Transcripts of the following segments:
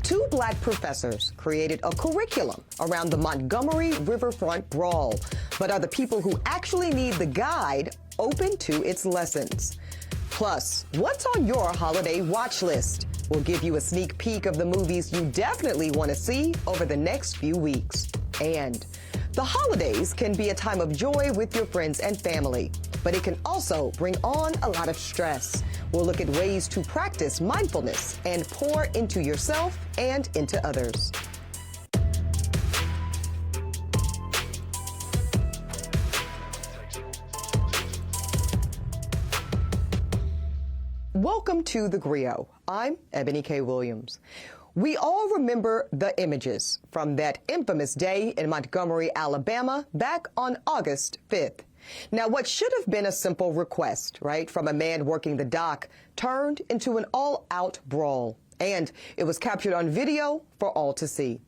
Two black professors created a curriculum around the Montgomery Riverfront brawl. But are the people who actually need the guide open to its lessons? Plus, what's on your holiday watch list? We'll give you a sneak peek of the movies you definitely want to see over the next few weeks. And the holidays can be a time of joy with your friends and family, but it can also bring on a lot of stress. We'll look at ways to practice mindfulness and pour into yourself and into others. Welcome to the Grio. I'm Ebony K. Williams. We all remember the images from that infamous day in Montgomery, Alabama, back on August 5th. Now, what should have been a simple request, right, from a man working the dock turned into an all-out brawl, and it was captured on video for all to see.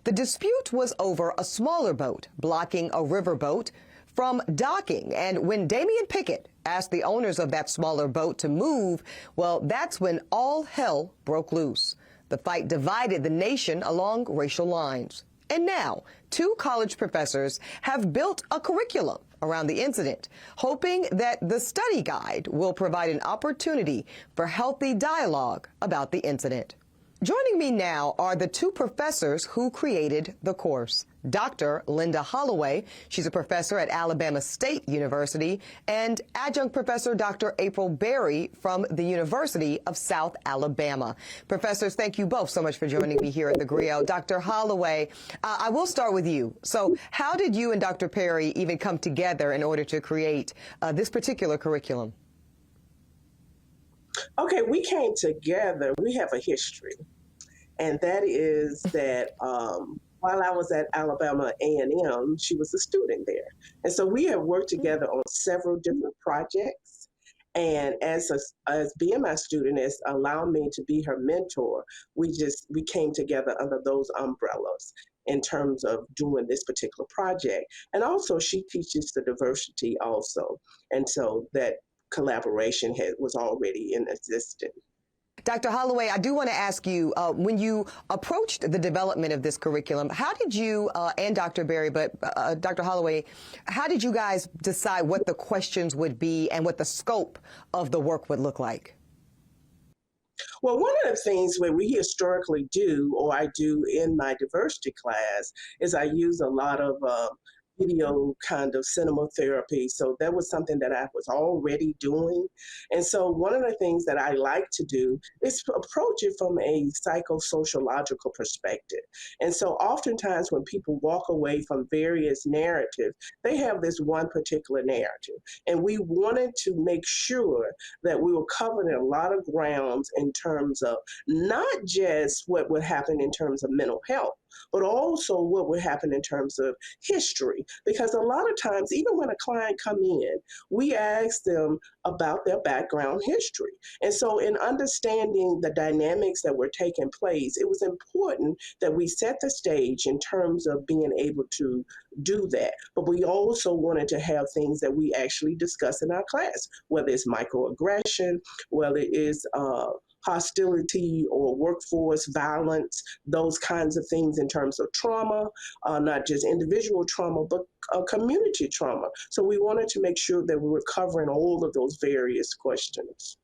The dispute was over a smaller boat blocking a riverboat from docking, and when Damian Pickett asked the owners of that smaller boat to move, well, that's when all hell broke loose. The fight divided the nation along racial lines. And now, two college professors have built a curriculum around the incident, hoping that the study guide will provide an opportunity for healthy dialogue about the incident. Joining me now are the two professors who created the course. Dr. Linda Holloway, she's a professor at Alabama State University, and adjunct professor Dr. April Berry from the University of South Alabama. Professors, thank you both so much for joining me here at the Grio. Dr. Holloway, I will start with you. So how did you and Dr. Perry even come together in order to create this particular curriculum? Okay, we came together. We have a history, and that is that while I was at Alabama A&M, she was a student there. And so we have worked together on several different projects. And as being my student, as allowing me to be her mentor, we came together under those umbrellas in terms of doing this particular project. And also she teaches the diversity also. And so that collaboration was already in existence. Dr. Holloway, I do want to ask you, when you approached the development of this curriculum, how did you, and Dr. Berry, but Dr. Holloway, how did you guys decide what the questions would be and what the scope of the work would look like? Well, one of the things that we historically do, or I do in my diversity class, is I use a lot of video kind of cinema therapy. So that was something that I was already doing. And so one of the things that I like to do is approach it from a psychosociological perspective. And so oftentimes when people walk away from various narratives, they have this one particular narrative. And we wanted to make sure that we were covering a lot of grounds in terms of not just what would happen in terms of mental health, but also what would happen in terms of history. Because a lot of times, even when a client come in, we ask them about their background history. And so in understanding the dynamics that were taking place, it was important that we set the stage in terms of being able to do that. But we also wanted to have things that we actually discuss in our class, whether it's microaggression, whether it's hostility or workforce violence, those kinds of things in terms of trauma, not just individual trauma, but community trauma. So we wanted to make sure that we were covering all of those various questions.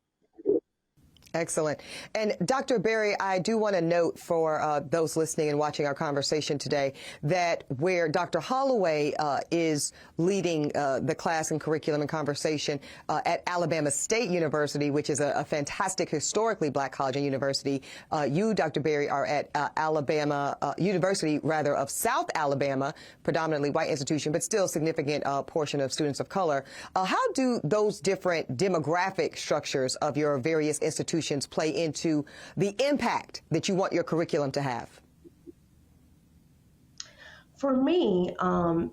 Excellent. And Dr. Berry, I do want to note for those listening and watching our conversation today that where Dr. Holloway is leading the class and curriculum and conversation at Alabama State University, which is a fantastic historically black college and university, you, Dr. Berry, are at Alabama University, rather, of South Alabama, predominantly white institution, but still a significant portion of students of color. How do those different demographic structures of your various institutions play into the impact that you want your curriculum to have? For me,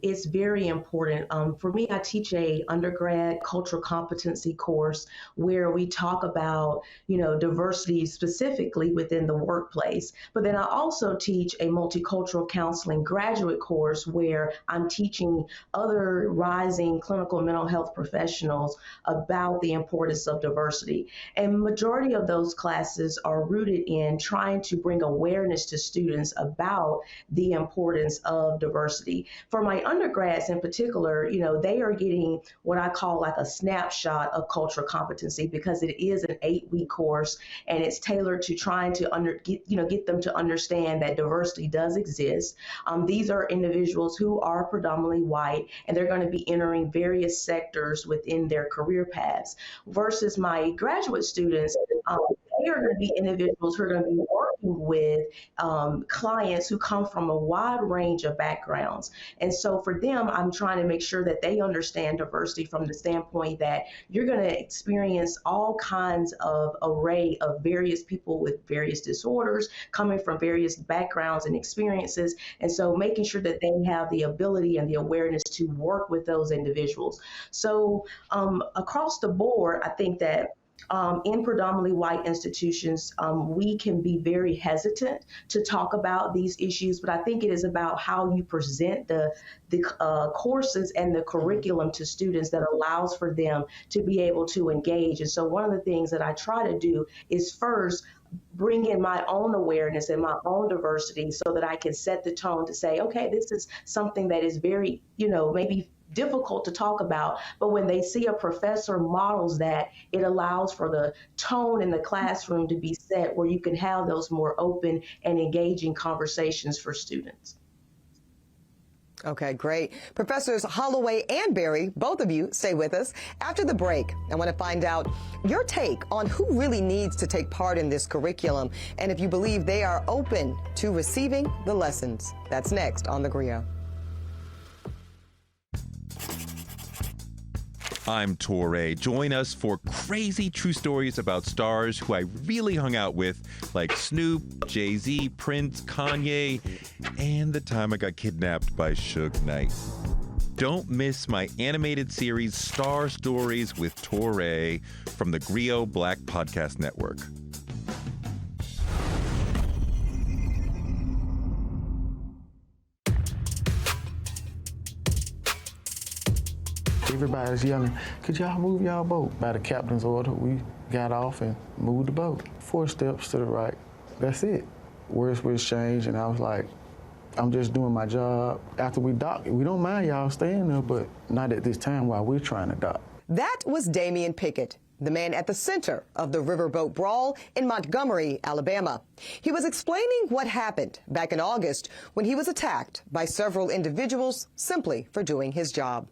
it's very important. For me, I teach a undergrad cultural competency course where we talk about, diversity specifically within the workplace. But then I also teach a multicultural counseling graduate course where I'm teaching other rising clinical mental health professionals about the importance of diversity. And majority of those classes are rooted in trying to bring awareness to students about the importance of diversity. For my undergrads in particular, they are getting what I call like a snapshot of cultural competency because it is an 8-week course and it's tailored to trying to get them to understand that diversity does exist. These are individuals who are predominantly white and they're going to be entering various sectors within their career paths versus my graduate students. They are going to be individuals who are going to be working with clients who come from a wide range of backgrounds. And so for them, I'm trying to make sure that they understand diversity from the standpoint that you're going to experience all kinds of array of various people with various disorders coming from various backgrounds and experiences. And so making sure that they have the ability and the awareness to work with those individuals. So across the board, I think that in predominantly white institutions, we can be very hesitant to talk about these issues, but I think it is about how you present the courses and the curriculum to students that allows for them to be able to engage. And so one of the things that I try to do is first bring in my own awareness and my own diversity so that I can set the tone to say, okay, this is something that is very, maybe difficult to talk about, but when they see a professor models that, it allows for the tone in the classroom to be set where you can have those more open and engaging conversations for students. Okay, great. Professors Holloway and Berry, both of you stay with us. After the break, I want to find out your take on who really needs to take part in this curriculum and if you believe they are open to receiving the lessons. That's next on The Grio. I'm Torre. Join us for crazy true stories about stars who I really hung out with, like Snoop, Jay-Z, Prince, Kanye, and the time I got kidnapped by Suge Knight. Don't miss my animated series, Star Stories with Torre, from the Grio Black Podcast Network. Everybody's yelling, could y'all move y'all boat? By the captain's order, we got off and moved the boat. 4 steps to the right, that's it. Words were exchanged and I was like, I'm just doing my job. After we dock, we don't mind y'all staying there, but not at this time while we're trying to dock. That was Damian Pickett, the man at the center of the riverboat brawl in Montgomery, Alabama. He was explaining what happened back in August when he was attacked by several individuals simply for doing his job.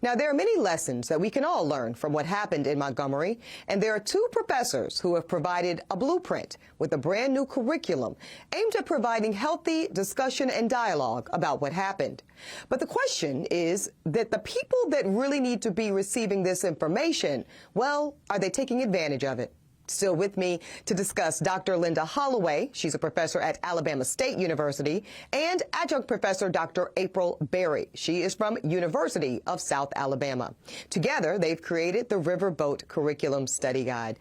Now, there are many lessons that we can all learn from what happened in Montgomery, and there are 2 professors who have provided a blueprint with a brand new curriculum aimed at providing healthy discussion and dialogue about what happened. But the question is that the people that really need to be receiving this information, well, are they taking advantage of it? Still with me to discuss Dr. Linda Holloway. She's a professor at Alabama State University, and adjunct professor Dr. April Berry. She is from University of South Alabama. Together, they've created the Riverboat Curriculum Study Guide.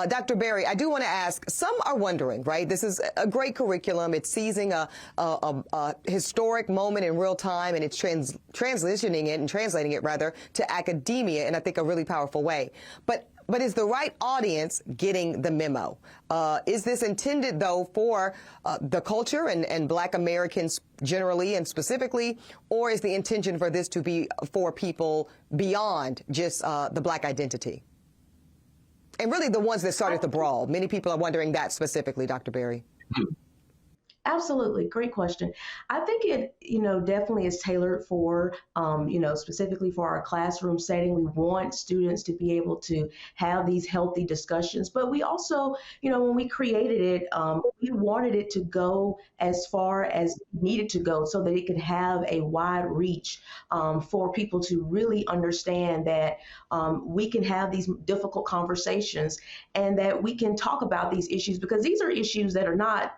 Dr. Berry, I do want to ask, some are wondering, right? This is a great curriculum. It's seizing a historic moment in real time, and it's transitioning it and translating it, rather, to academia in, I think, a really powerful way. But is the right audience getting the memo? Is this intended, though, for the culture and Black Americans generally and specifically, or is the intention for this to be for people beyond just the Black identity? And really the ones that started the brawl. Many people are wondering that specifically, Dr. Berry. Absolutely. Great question. I think it, definitely is tailored for, specifically for our classroom setting. We want students to be able to have these healthy discussions, but we also, when we created it, we wanted it to go as far as it needed to go so that it could have a wide reach for people to really understand that we can have these difficult conversations and that we can talk about these issues, because these are issues that are not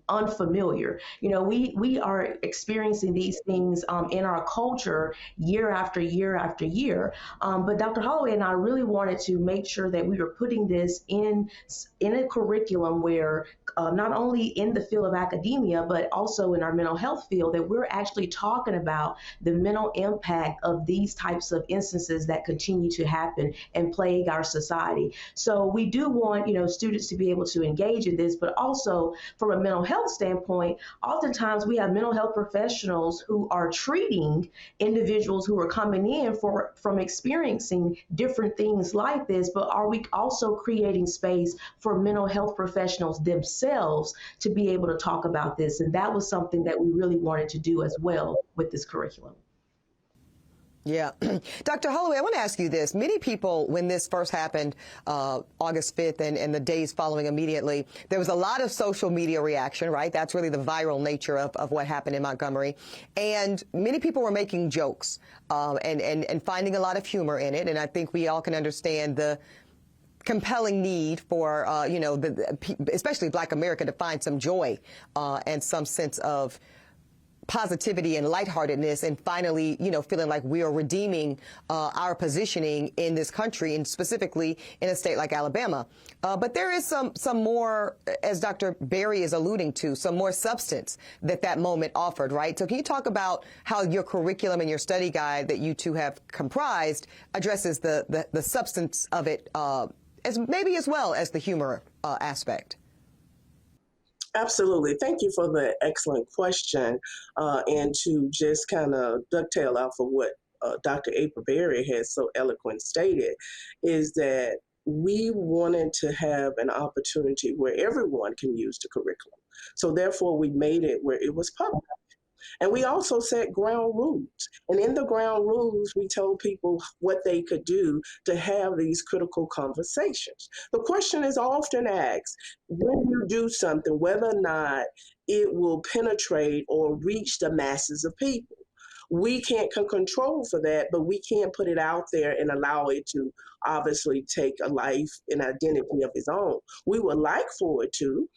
unfamiliar. You know, we are experiencing these things in our culture year after year after year. But Dr. Holloway and I really wanted to make sure that we were putting this in a curriculum where not only in the field of academia, but also in our mental health field, that we're actually talking about the mental impact of these types of instances that continue to happen and plague our society. So we do want, you know, students to be able to engage in this, but also from a mental health standpoint, oftentimes we have mental health professionals who are treating individuals who are coming in from experiencing different things like this, but are we also creating space for mental health professionals themselves to be able to talk about this? And that was something that we really wanted to do as well with this curriculum. Yeah. Dr. Holloway, I want to ask you this. Many people, when this first happened, August 5th and the days following immediately, there was a lot of social media reaction, right? That's really the viral nature of what happened in Montgomery. And many people were making jokes and finding a lot of humor in it. And I think we all can understand the compelling need for, you know, especially Black America to find some joy and some sense of positivity and lightheartedness, and finally, you know, feeling like we are redeeming our positioning in this country, and specifically in a state like Alabama. But there is some more, as Dr. Berry is alluding to, some more substance that moment offered, right? So can you talk about how your curriculum and your study guide that you two have comprised addresses the substance of it, as maybe as well as the humor aspect? Absolutely. Thank you for the excellent question. And to just kind of dovetail off of what Dr. April Berry has so eloquently stated, is that we wanted to have an opportunity where everyone can use the curriculum. So therefore, we made it where it was public. And we also set ground rules. And in the ground rules, we told people what they could do to have these critical conversations. The question is often asked, when you do something, whether or not it will penetrate or reach the masses of people. We can't control for that, but we can put it out there and allow it to obviously take a life and identity of its own. We would like for it to.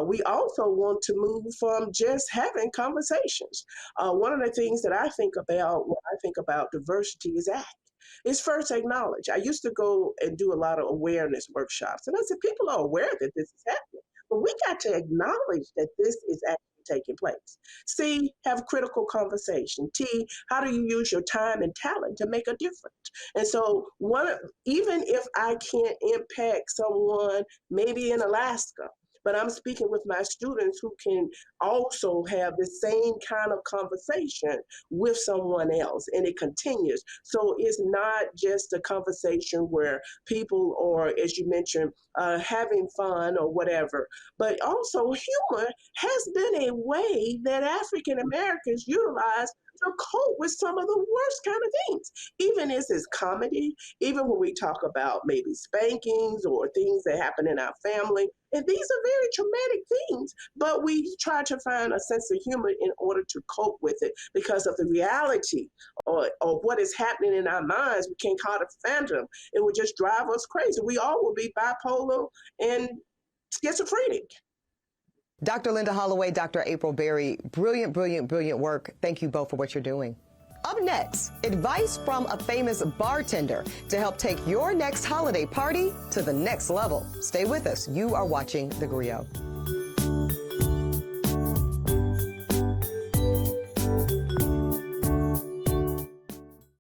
We also want to move from just having conversations. One of the things that I think about when I think about diversity is act. It's first acknowledge. I used to go and do a lot of awareness workshops, and I said, people are aware that this is happening, but we got to acknowledge that this is actually taking place. C, have critical conversation. T, how do you use your time and talent to make a difference? And so even if I can't impact someone maybe in Alaska, but I'm speaking with my students who can also have the same kind of conversation with someone else, and it continues. So it's not just a conversation where people are, as you mentioned, having fun or whatever, but also humor has been a way that African Americans utilize to cope with some of the worst kind of things. Even as it's comedy, even when we talk about maybe spankings or things that happen in our family, and these are very traumatic things, but we try to find a sense of humor in order to cope with it because of the reality or what is happening in our minds. We can't call it a phantom. It would just drive us crazy. We all will be bipolar and schizophrenic. Dr. Linda Holloway, Dr. April Berry, brilliant, brilliant, brilliant work. Thank you both for what you're doing. Up next, advice from a famous bartender to help take your next holiday party to the next level. Stay with us. You are watching The Grio.